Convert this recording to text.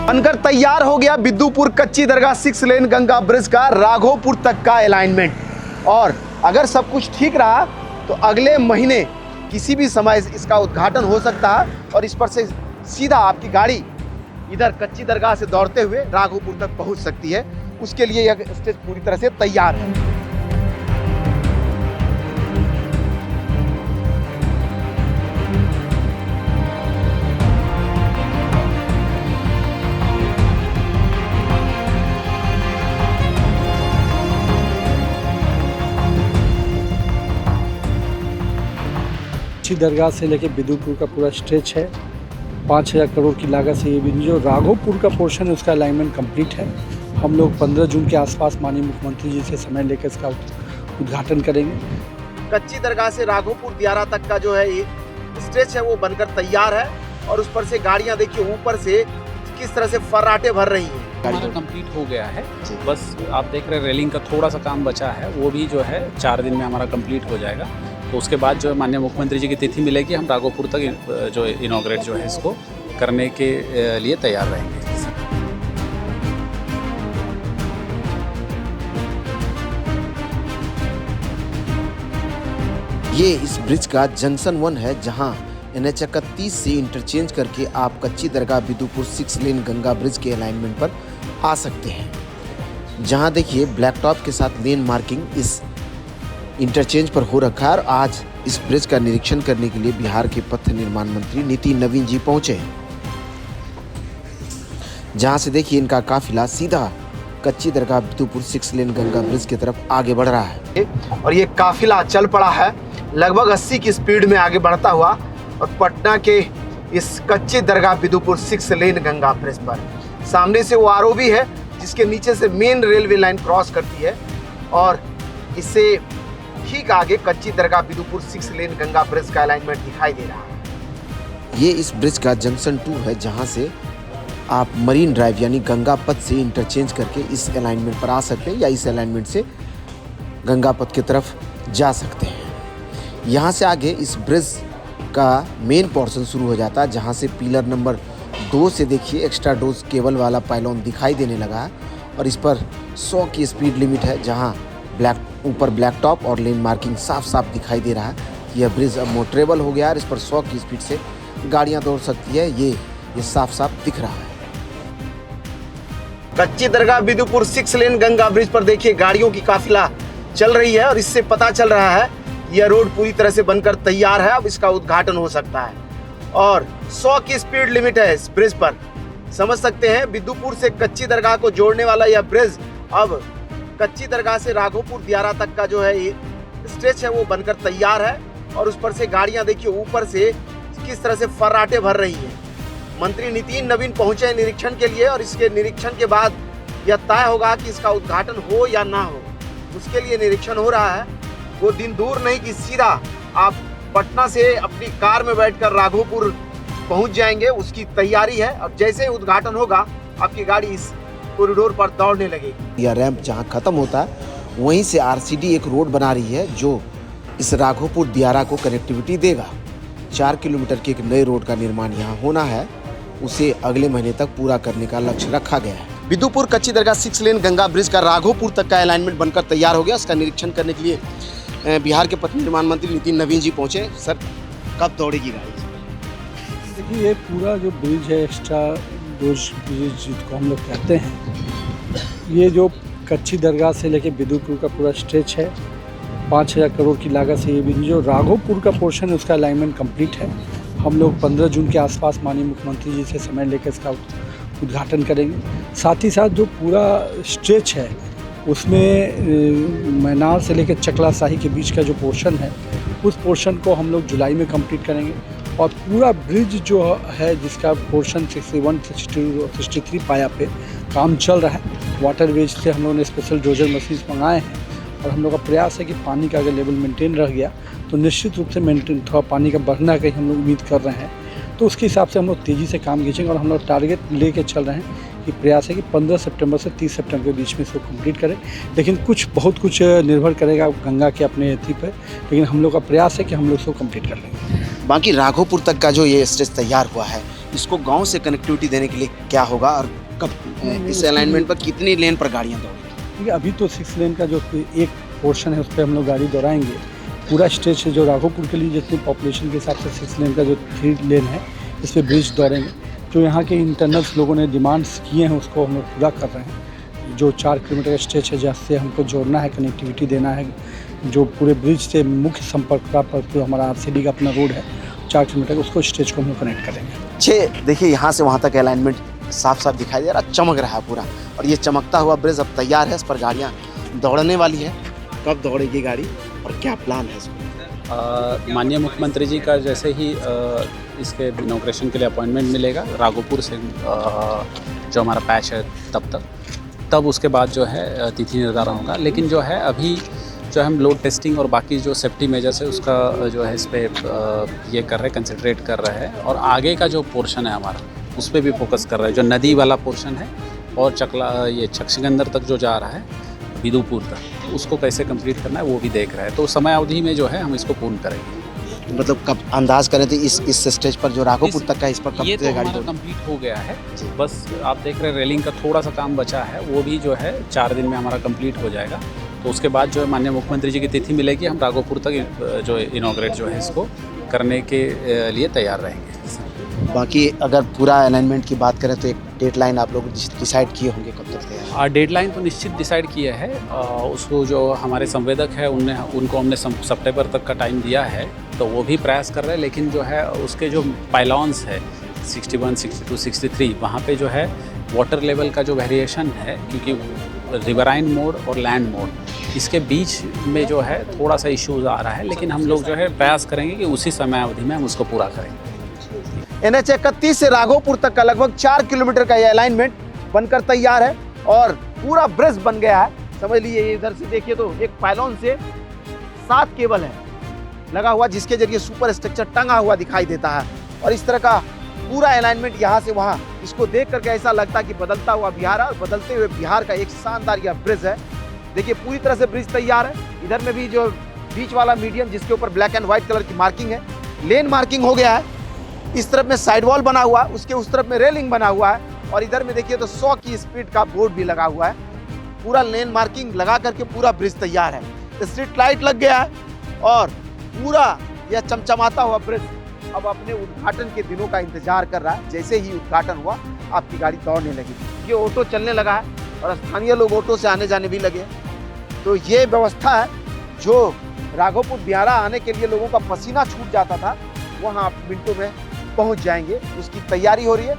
बनकर तैयार हो गया बिद्दुपुर कच्ची दरगाह 6 लेन गंगा ब्रिज का राघोपुर तक का अलाइनमेंट। और अगर सब कुछ ठीक रहा तो अगले महीने किसी भी समय इसका उद्घाटन हो सकता है और इस पर से सीधा आपकी गाड़ी इधर कच्ची दरगाह से दौड़ते हुए राघोपुर तक पहुंच सकती है। उसके लिए यह स्टेज पूरी तरह से तैयार है। कच्ची दरगाह से लेके बिद्दुपुर का पूरा स्ट्रेच है। 5,000 करोड़ की लागत से ये भी जो राघोपुर का पोर्शन है उसका अलाइनमेंट कंप्लीट है। हम लोग 15 जून के आसपास माननीय मुख्यमंत्री जी से समय लेकर इसका उद्घाटन करेंगे। कच्ची दरगाह से राघोपुर दियारा तक का जो है ये स्ट्रेच है वो बनकर तैयार है और उस पर से गाड़ियां देखिए ऊपर से किस तरह से फर्राटे भर रही हैं। हमारा कंप्लीट हो गया है, बस आप देख रहे हैं रेलिंग का थोड़ा सा काम बचा है, वो भी जो है 4 दिन में हमारा कंप्लीट हो जाएगा। तो उसके बाद जो है माननीय मुख्यमंत्री जी की तिथि मिलेगी, हम राघोपुर तक जो इनॉग्रेट जो है इसको करने के लिए तैयार रहेंगे। ये इस ब्रिज का जंक्शन 1 है जहां NH 31 से इंटरचेंज करके आप कच्ची दरगाह बिद्दुपुर 6 लेन गंगा ब्रिज के अलाइनमेंट पर आ सकते हैं। जहां देखिए ब्लैक टॉप के साथ लेन मार्किंग इस इंटरचेंज पर हो रखा है। और आज इस ब्रिज का निरीक्षण करने के लिए बिहार के पथ निर्माण मंत्री नितिन नवीन जी पहुंचे, जहां से देखिए इनका काफिला सीधा कच्ची दरगाह बिद्दुपुर 6 लेन गंगा ब्रिज की तरफ आगे बढ़ रहा है। और ये काफिला चल पड़ा है लगभग 80 की स्पीड में आगे बढ़ता हुआ और पटना के इस कच्ची दरगाह बिद्दुपुर 6 लेन गंगा ब्रिज पर। सामने से वो ROB है जिसके नीचे से मेन रेलवे लाइन क्रॉस करती है और इससे ठीक आगे कच्ची दरगाह बिद्दुपुर 6 लेन गंगा ब्रिज का अलाइनमेंट दिखाई दे रहा है। ये इस ब्रिज का जंक्शन 2 है जहां से आप मरीन ड्राइव यानी गंगा पथ से इंटरचेंज करके इस अलाइनमेंट पर आ सकते हैं या इस अलाइनमेंट से गंगा पथ की तरफ जा सकते हैं। यहाँ से आगे इस ब्रिज का मेन पोर्शन शुरू हो जाता है जहाँ से पिलर नंबर 2 से देखिए एक्स्ट्रा डोज केबल वाला पाइलॉन दिखाई देने लगा है और इस पर 100 की स्पीड लिमिट है। जहाँ ऊपर ब्लैक टॉप और लेन मार्किंग साफ साफ दिखाई दे रहा है। यह ब्रिज अब मोटरेबल हो गया है, इस पर 100 की स्पीड से गाड़ियाँ दौड़ सकती है, ये साफ साफ दिख रहा है। कच्ची दरगाह बिद्दुपुर 6 लेन गंगा ब्रिज पर देखिए गाड़ियों की काफिला चल रही है और इससे पता चल रहा है यह रोड पूरी तरह से बनकर तैयार है। अब इसका उद्घाटन हो सकता है और 100 की स्पीड लिमिट है इस ब्रिज पर। समझ सकते हैं बिद्दुपुर से कच्ची दरगाह को जोड़ने वाला यह ब्रिज अब कच्ची दरगाह से राघोपुर दियारा तक का जो है ये स्ट्रेच है वो बनकर तैयार है और उस पर से गाड़ियां देखिए ऊपर से किस तरह से फर्राटे भर रही हैं। मंत्री नितिन नवीन पहुंचे निरीक्षण के लिए और इसके निरीक्षण के बाद यह तय होगा कि इसका उद्घाटन हो या ना हो। उसके लिए निरीक्षण हो रहा है, वो दिन दूर नहीं कि सीधा आप पटना से अपनी कार में बैठकर राघोपुर पहुंच जाएंगे। उसकी तैयारी है। अब जैसे ही उद्घाटन होगा आपकी गाड़ी इस कॉरिडोर पर दौड़ने लगेगी। यह रैंप जहां खत्म होता है वहीं से RCD एक रोड बना रही है जो इस राघोपुर दियारा को कनेक्टिविटी देगा। 4 किलोमीटर के एक नए रोड का निर्माण यहाँ होना है, उसे अगले महीने तक पूरा करने का लक्ष्य रखा गया है। बिद्दुपुर कच्ची दरगाह 6 लेन गंगा ब्रिज का राघोपुर तक का अलाइनमेंट बनकर तैयार हो गया। उसका निरीक्षण करने के लिए बिहार के पथ निर्माण मंत्री नितिन नवीन जी पहुंचे। सर, कब दौड़ेगी गाड़ी? देखिए ये पूरा जो ब्रिज है एक्स्ट्रा डोज ब्रिज जिसको हम लोग कहते हैं, ये जो कच्ची दरगाह से लेके बिद्दुपुर का पूरा स्ट्रेच है। 5,000 करोड़ की लागत से ये भी जो राघोपुर का पोर्शन है उसका अलाइनमेंट कंप्लीट है। हम लोग 15 जून के आसपास माननीय मुख्यमंत्री जी से समय लेकर इसका उद्घाटन करेंगे। साथ ही साथ जो पूरा स्ट्रेच है उसमें मैनार से लेकर चकला शाही के बीच का जो पोर्शन है उस पोर्शन को हम लोग जुलाई में कंप्लीट करेंगे। और पूरा ब्रिज जो है जिसका पोर्शन 61, 62, 63 पाया पे काम चल रहा है। वाटर वेज से हम लोगों ने स्पेशल डोजर मशीन मंगाए हैं और हम लोग का प्रयास है कि पानी का अगर लेवल मेंटेन रह गया तो निश्चित रूप से मेंटेन थोड़ा पानी का बढ़ना कहीं हम लोग उम्मीद कर रहे हैं। तो उसके हिसाब से हम लोग तेज़ी से काम खींचेंगे और हम लोग टारगेट लेके चल रहे हैं कि प्रयास है कि 15 सितंबर से 30 सितंबर के बीच में इसको कंप्लीट करें। लेकिन बहुत कुछ निर्भर करेगा गंगा के अपने अथी पर, लेकिन हम लोग का प्रयास है कि हम लोग इसको कंप्लीट कर लेंगे। बाकी राघोपुर तक का जो ये स्ट्रेच तैयार हुआ है इसको गांव से कनेक्टिविटी देने के लिए क्या होगा और कब इस अलाइनमेंट पर कितनी लेन पर गाड़ियां दौड़ेंगी? देखिए अभी तो 6 लेन का जो एक पोर्शन है उस पर हम लोग गाड़ी दौड़ाएंगे। पूरा स्ट्रेच है जो राघोपुर के लिए जितनी पॉपुलेशन के हिसाब से 6 लेन का जो 3 लेन है इस पर ब्रिज दौड़ेंगे। जो यहाँ के इंटरनल्स लोगों ने डिमांड्स किए हैं उसको हम लोग पूरा कर रहे हैं। जो 4 किलोमीटर का स्ट्रेच है जिससे हमको जोड़ना है, कनेक्टिविटी देना है, जो पूरे ब्रिज से मुख्य संपर्क पर जो हमारा RCD का अपना रोड है 4 किलोमीटर उसको स्ट्रेच को हम लोग कनेक्ट करेंगे। देखिए यहाँ से वहाँ तक अलाइनमेंट साफ साफ दिखाई दे रहा, चमक रहा है पूरा, और ये चमकता हुआ ब्रिज अब तैयार है, इस पर गाड़ियाँ दौड़ने वाली है। कब दौड़ेगी गाड़ी और क्या प्लान है इसमें? माननीय मुख्यमंत्री जी का जैसे ही इसके इनॉग्रेशन के लिए अपॉइंटमेंट मिलेगा राघोपुर से जो हमारा पैच है तब उसके बाद जो है तिथि निर्धारण होगा। लेकिन जो है अभी जो हम लोड टेस्टिंग और बाकी जो सेफ्टी मेजर्स है उसका जो है इस पर ये कर रहे हैं, कंसंट्रेट कर रहे हैं, और आगे का जो पोर्शन है हमारा उस पर भी फोकस कर रहे हैं। जो नदी वाला पोर्शन है और ये चकसिकंदर तक जो जा रहा है बिदुपुर तक, उसको कैसे कंप्लीट करना है वो भी देख रहे हैं। तो समय अवधि में जो है हम इसको पूर्ण करेंगे। मतलब कब अंदाज करें तो इस स्टेज पर जो राघोपुर तक का इस पर ये कब तो गाड़ी हमारा कंप्लीट हो गया है। बस आप देख रहे हैं रेलिंग का थोड़ा सा काम बचा है, वो भी जो है 4 दिन में हमारा कंप्लीट हो जाएगा। तो उसके बाद जो है माननीय मुख्यमंत्री जी की तिथि मिलेगी, हम राघोपुर तक जो इनॉग्रेट जो है इसको करने के लिए तैयार रहेंगे। बाकी अगर पूरा अलाइनमेंट की बात करें तो एक डेडलाइन आप लोग डिसाइड किए होंगे कब तक तैयार? डेडलाइन तो निश्चित डिसाइड किया है। उसको जो हमारे संवेदक है उनको हमने सितंबर तक का टाइम दिया है, तो वो भी प्रयास कर रहे हैं। लेकिन जो है उसके जो पाइलॉन्स है 61, 62, 63 वहाँ पे जो है वाटर लेवल का जो वेरिएशन है, क्योंकि रिवराइन मोड और लैंड मोड इसके बीच में जो है थोड़ा सा इश्यूज आ रहा है। लेकिन हम लोग जो है प्रयास करेंगे कि उसी समय अवधि में हम उसको पूरा करेंगे। NH 31 से राघोपुर तक का लगभग 4 किलोमीटर का ये अलाइनमेंट बनकर तैयार है और पूरा ब्रिज बन गया है। समझ लीजिए इधर से देखिए तो एक पाइलॉन से 7 केबल है लगा हुआ, जिसके जरिए सुपर स्ट्रक्चर टंगा हुआ दिखाई देता है। और इस तरह का पूरा अलाइनमेंट यहाँ से वहाँ, इसको देख करके ऐसा लगता है कि बदलता हुआ बिहार है, और बदलते हुए बिहार का एक शानदार यह ब्रिज है। देखिए पूरी तरह से ब्रिज तैयार है। इधर में भी जो बीच वाला मीडियम जिसके ऊपर ब्लैक एंड व्हाइट कलर की मार्किंग है, लेन मार्किंग हो गया है। इस तरफ में साइड वॉल बना हुआ है, उसके उस तरफ में रेलिंग बना हुआ है, और इधर में देखिए तो 100 की स्पीड का बोर्ड भी लगा हुआ है। पूरा लेन मार्किंग लगा करके पूरा ब्रिज तैयार है। स्ट्रीट लाइट लग गया है और पूरा यह चमचमाता हुआ ब्रिज अब अपने उद्घाटन के दिनों का इंतजार कर रहा है। जैसे ही उद्घाटन हुआ आपकी गाड़ी दौड़ने लगी। ये ऑटो चलने लगा है और स्थानीय लोग ऑटो से आने जाने भी लगे। तो ये व्यवस्था है जो राघोपुर बिहारा आने के लिए लोगों का पसीना छूट जाता था, वहाँ आप मिनटों में पहुंच जाएंगे। उसकी तैयारी हो रही है